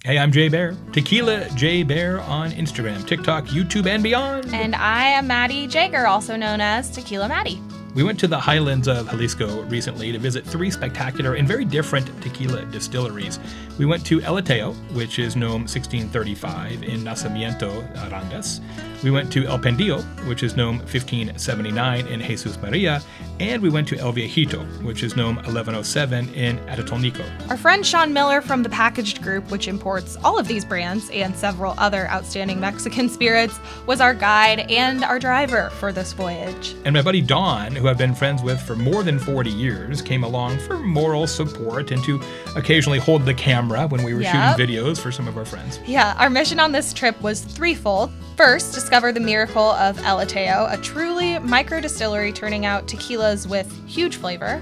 Hey, I'm Jay Baer. Tequila Jay Baer on Instagram, TikTok, YouTube, and beyond. And I am Maddie Jager, also known as Tequila Maddie. We went to the highlands of Jalisco recently to visit 3 spectacular and very different tequila distilleries. We went to El Ateo, which is known 1635 in Nacimiento, Arangas. We went to El Pendillo, which is known 1579 in Jesus Maria. And we went to El Viejito, which is known 1107 in Atotolnico. Our friend Shawn Miller from the Packaged Group, which imports all of these brands and several other outstanding Mexican spirits, was our guide and our driver for this voyage. And my buddy Don, who I've been friends with for more than 40 years, came along for moral support and to occasionally hold the camera when we were shooting videos for some of our friends. Yeah, our mission on this trip was threefold. First, discover the miracle of El Ateo, a truly micro distillery turning out tequilas with huge flavor.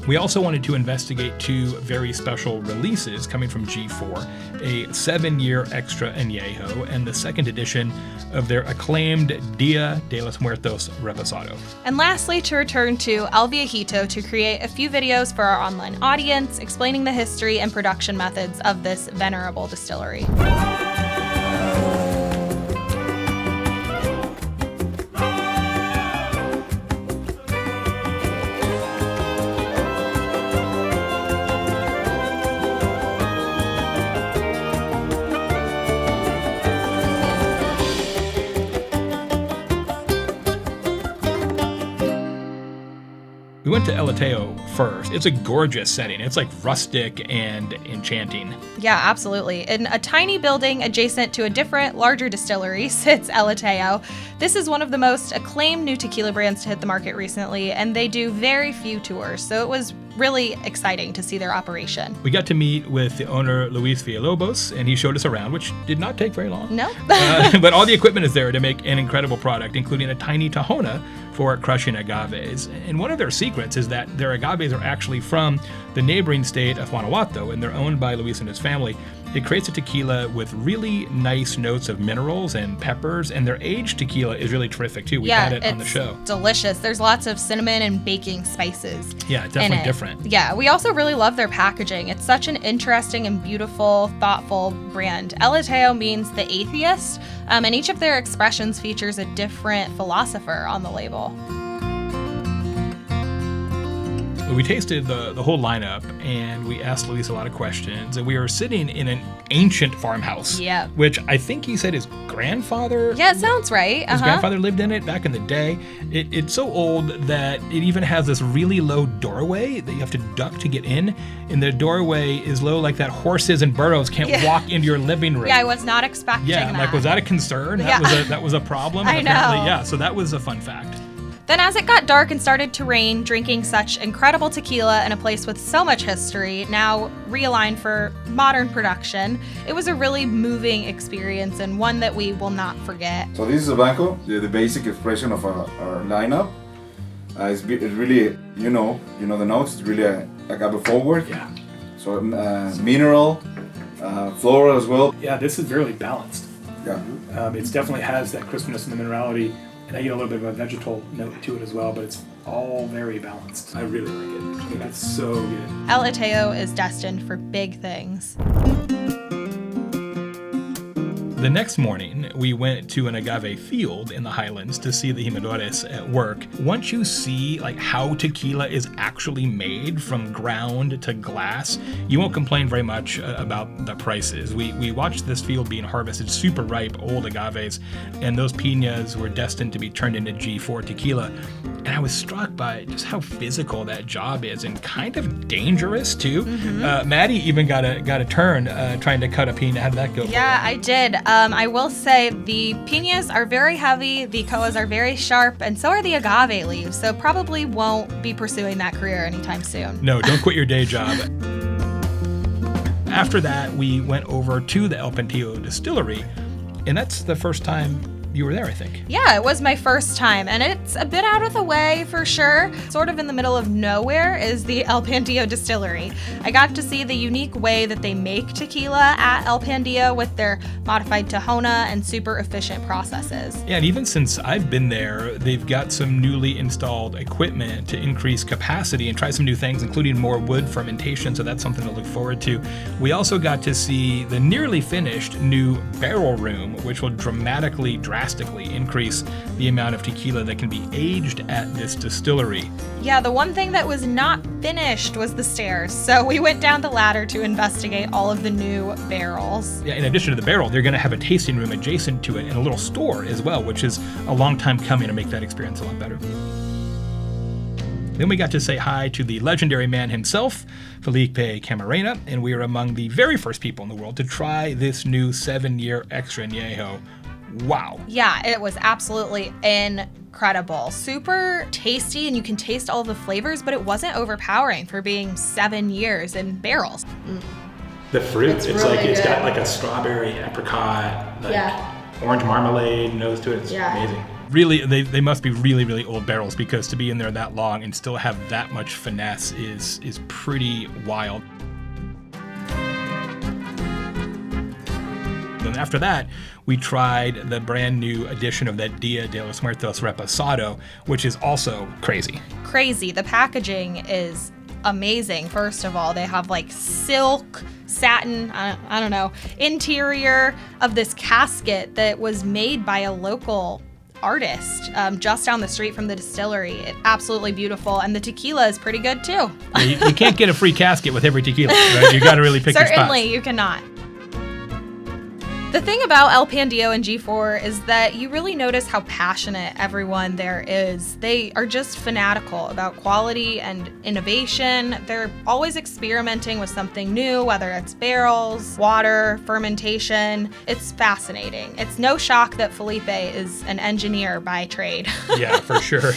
We also wanted to investigate 2 very special releases coming from G4, a 7-year extra añejo and the 2nd edition of their acclaimed Dia de los Muertos Reposado. And lastly, to return to El Viejito to create a few videos for our online audience explaining the history and production methods of this venerable distillery. We went to El Ateo first. It's a gorgeous setting. It's like rustic and enchanting. Yeah, absolutely. In a tiny building adjacent to a different, larger distillery sits El Ateo. This is one of the most acclaimed new tequila brands to hit the market recently, and they do very few tours, so it was really exciting to see their operation. We got to meet with the owner, Luis Villalobos, and he showed us around, which did not take very long. No. But all the equipment is there to make an incredible product, including a tiny tahona for crushing agaves. And one of their secrets is that their agaves are actually from the neighboring state of Guanajuato, and they're owned by Luis and his family. It creates a tequila with really nice notes of minerals and peppers, and their aged tequila is really terrific too. We had it on the show. Delicious. There's lots of cinnamon and baking spices. Yeah, definitely different. Yeah, we also really love their packaging. It's such an interesting and beautiful, thoughtful brand. El Ateo means the atheist, and each of their expressions features a different philosopher on the label. We tasted the whole lineup, and we asked Luis a lot of questions, and we were sitting in an ancient farmhouse, which I think he said his grandfather... Yeah, it sounds right. His grandfather lived in it back in the day. It's so old that it even has this really low doorway that you have to duck to get in, and the doorway is low like that horses and burros can't walk into your living room. Yeah, I was not expecting that. Like, was that a concern? That was a problem? I know. Yeah, so that was a fun fact. Then as it got dark and started to rain, drinking such incredible tequila in a place with so much history, now realigned for modern production, it was a really moving experience and one that we will not forget. So this is a blanco, the basic expression of our lineup. It's really, you know the notes, it's really agave forward. Yeah. So mineral, floral as well. Yeah, this is very balanced. Yeah. It definitely has that crispiness and the minerality. And I get a little bit of a vegetal note to it as well, but it's all very balanced. I really like it. I think it's so good. El Ateo is destined for big things. The next morning, we went to an agave field in the highlands to see the jimadores at work. Once you see how tequila is actually made from ground to glass, you won't complain very much about the prices. We watched this field being harvested, super ripe old agaves, and those piñas were destined to be turned into G4 tequila. And I was struck by just how physical that job is and kind of dangerous too. Maddie even got a turn trying to cut a piña. How did that go? Yeah, I did. I will say the piñas are very heavy, the coas are very sharp, and so are the agave leaves. So probably won't be pursuing that career anytime soon. No, don't quit your day job. After that, we went over to the El Pendillo distillery, and that's the first time You were there, I think. Yeah, it was my first time, and it's a bit out of the way for sure. Sort of in the middle of nowhere is the El Pandillo distillery. I got to see the unique way that they make tequila at El Pandillo with their modified Tahona and super efficient processes. Yeah, and even since I've been there, they've got some newly installed equipment to increase capacity and try some new things, including more wood fermentation, so that's something to look forward to. We also got to see the nearly finished new barrel room, which will drastically increase the amount of tequila that can be aged at this distillery. Yeah, the one thing that was not finished was the stairs, so we went down the ladder to investigate all of the new barrels. Yeah, in addition to the barrel, they're going to have a tasting room adjacent to it and a little store as well, which is a long time coming to make that experience a lot better. Then we got to say hi to the legendary man himself, Felipe Camarena, and we were among the very first people in the world to try this new 7-year extra añejo. Wow. Yeah, it was absolutely incredible. Super tasty, and you can taste all of the flavors, but it wasn't overpowering for being 7 years in barrels. The fruit, it's really like, it's good. got like a strawberry, apricot, like Yeah. orange marmalade nose to it. It's Yeah. amazing. Really, they must be really, really old barrels, because to be in there that long and still have that much finesse is pretty wild. And after that, we tried the brand new edition of that Dia de los Muertos Reposado, which is also crazy. Crazy. The packaging is amazing. First of all, they have like silk, satin, I don't know, interior of this casket that was made by a local artist just down the street from the distillery. Absolutely beautiful, and the tequila is pretty good too. Yeah, you can't get a free casket with every tequila, right? You got to really pick your spots. Certainly, you cannot. The thing about El Pandillo and G4 is that you really notice how passionate everyone there is. They are just fanatical about quality and innovation. They're always experimenting with something new, whether it's barrels, water, fermentation. It's fascinating. It's no shock that Felipe is an engineer by trade. Yeah, for sure.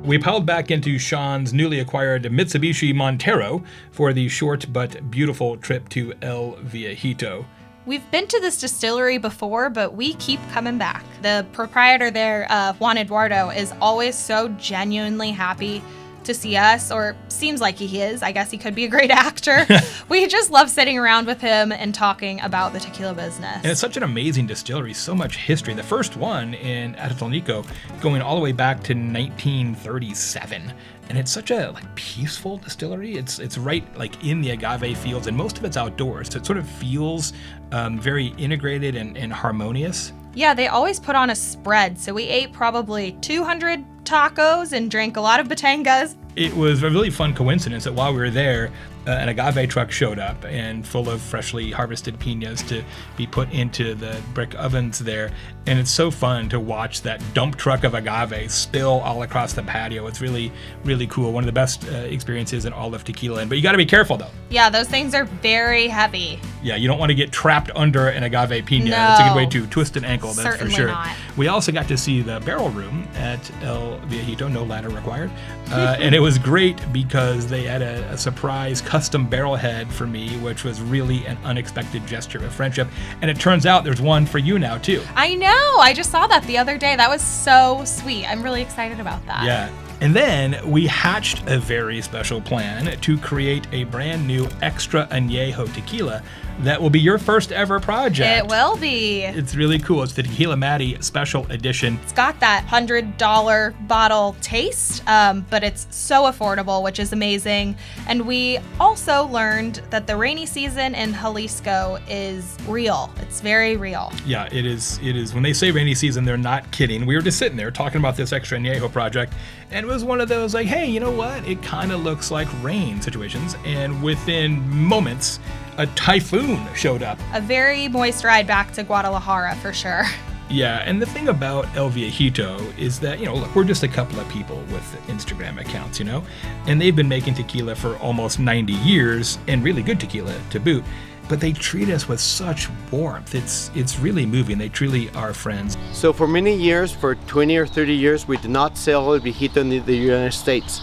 We piled back into Shawn's newly acquired Mitsubishi Montero for the short but beautiful trip to El Viejito. We've been to this distillery before, but we keep coming back. The proprietor there, Juan Eduardo, is always so genuinely happy to see us, or seems like he is. I guess he could be a great actor. We just love sitting around with him and talking about the tequila business. And it's such an amazing distillery, so much history. The first one in Atotonilco going all the way back to 1937. And it's such a peaceful distillery. It's right in the agave fields, and most of it's outdoors. So it sort of feels very integrated and harmonious. Yeah, they always put on a spread. So we ate probably 200 tacos and drank a lot of batangas. It was a really fun coincidence that while we were there, an agave truck showed up and full of freshly harvested piñas to be put into the brick ovens there. And it's so fun to watch that dump truck of agave spill all across the patio. It's really, really cool. One of the best experiences in all of tequila. But you got to be careful, though. Yeah, those things are very heavy. Yeah, you don't want to get trapped under an agave piña. No. That's a good way to twist an ankle, that's Certainly for sure. not. We also got to see the barrel room at El Viejito, no ladder required. And it was great because they had a surprise custom barrel head for me, which was really an unexpected gesture of friendship. And it turns out there's one for you now, too. I know. I just saw that the other day. That was so sweet. I'm really excited about that. Yeah. And then we hatched a very special plan to create a brand new extra añejo tequila that will be your first ever project. It will be. It's really cool. It's the Tequila Maddie Special Edition. It's got that $100 bottle taste, but it's so affordable, which is amazing. And we also learned that the rainy season in Jalisco is real. It's very real. Yeah, it is. When they say rainy season, they're not kidding. We were just sitting there talking about this extra añejo project, and it was one of those hey, you know what? It kind of looks like rain situations. And within moments, a typhoon showed up. A very moist ride back to Guadalajara for sure. Yeah, and the thing about El Viejito is that, look, we're just a couple of people with Instagram accounts, and they've been making tequila for almost 90 years, and really good tequila to boot. But they treat us with such warmth. It's really moving. They truly are friends. So for many years, for 20 or 30 years, we did not sell El Viejito in the United States.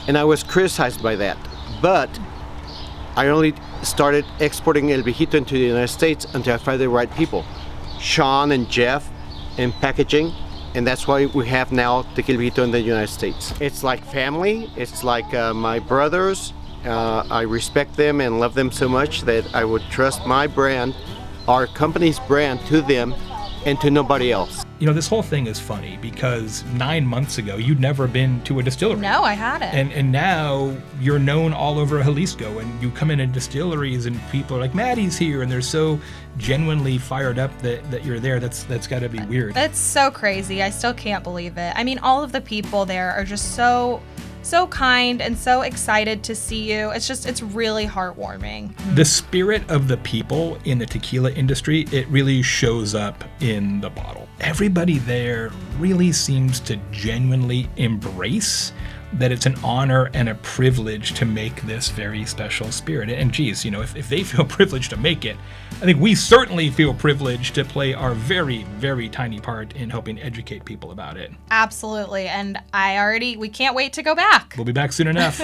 And I was criticized by that. But I only started exporting El Viejito into the United States until I found the right people. Shawn and Jeff in packaging, and that's why we have now Tequila Viejito in the United States. It's like family. It's like my brothers. I respect them and love them so much that I would trust my brand, our company's brand, to them and to nobody else. You know, this whole thing is funny because 9 months ago, you'd never been to a distillery. No, I hadn't. And now you're known all over Jalisco, and you come into distilleries and people are like, Maddie's here, and they're so genuinely fired up that you're there. That's got to be weird. That's so crazy. I still can't believe it. I mean, all of the people there are just so kind and so excited to see you. It's really heartwarming. The spirit of the people in the tequila industry, it really shows up in the bottle. Everybody there really seems to genuinely embrace that it's an honor and a privilege to make this very special spirit. And geez, you know, if they feel privileged to make it, I think we certainly feel privileged to play our very, very tiny part in helping educate people about it. Absolutely. And we can't wait to go back. We'll be back soon enough.